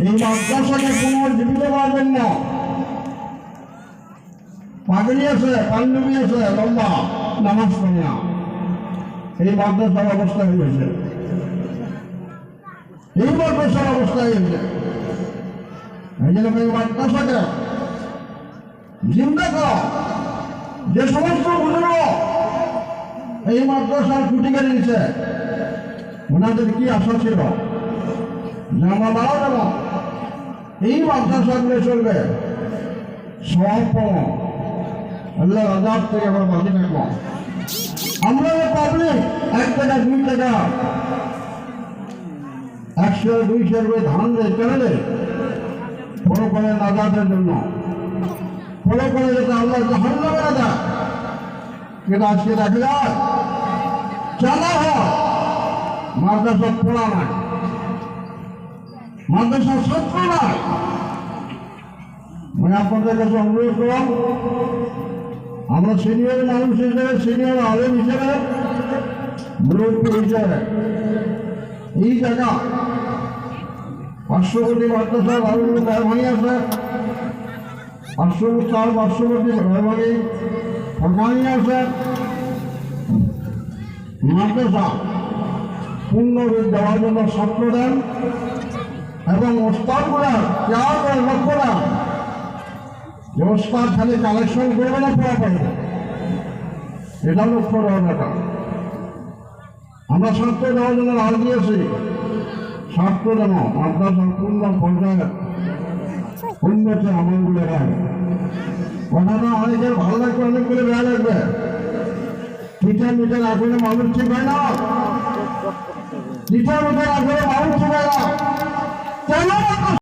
এই মাদ্রাসাকে পুনর্জীবিত করার জন্য পাগড়ি আছে, পাঞ্জাবি আছে, লম্বা নামাজ পড়ে না, এই মাদ্রাসার অবস্থা হয়েছে, এই মাদ্রাসার অবস্থা হয়েছে। এই জন্য এই মাদ্রাসাকে জিন্দা করা, যে সমস্ত বুজুর্গ এই মাদ্রাসার খুঁটি কেটে দিচ্ছে, ওনাদের কি আশা ছিল যে আমরা মারা যাব, এই মাদ্রাসাগুলো চলবে সব পাবো, আল্লাহ আজাদ থেকে আমরা বাঁচে থাকবো। আমরা পাবলিক 1 টাকা 2 টাকা 100 200 করে ধান দেয় কেন দেয়? ফলো করে নাজাতের জন্য, ফলো করে যেটা আল্লাহ জাহান্নামে না দেয়। কিন্তু আজকে দেখা যায় চালা হয় মাদ্রাসা পড়া নাই, মাদ্রাসার ছাত্র নাই। মানে আপনাদের কাছে অনুরোধ করলাম, আমরা সিনিয়র মানুষ হিসেবে, সিনিয়র আলেম হিসেবে, মুরব্বী হিসেবে এই জায়গা 500 কোটি মাদ্রাসার মেহরবানি আছে, 500 কোটি মেহরবানি সরকারি আছে। মাদ্রাসা পূর্ণ রূপ দেওয়ার জন্য ছাত্র দেন এবং ওস্তাদগুলা কেয়ার করে লক্ষ্য দেন যে ওস্তাদ খালি কালেকশন করবে না, পড়া পারবে, এটা লক্ষ্য দেওয়ার ব্যাপার। আমরা ছাত্র দেওয়ার জন্য রাজ দিয়েছি, ছাত্র যেন মাদ্রাসার পূর্ণ পর্যায়ে উন্নতি আমলগুলো হয়। কথাটা অনেকের ভালো লাগবে, অনেকগুলো বেয়া লাগবে। টিচার মিটার আসলে মানুষ ঠিক হয় না, টিচার মিটার আসলে মানুষ ঠিক হয় না।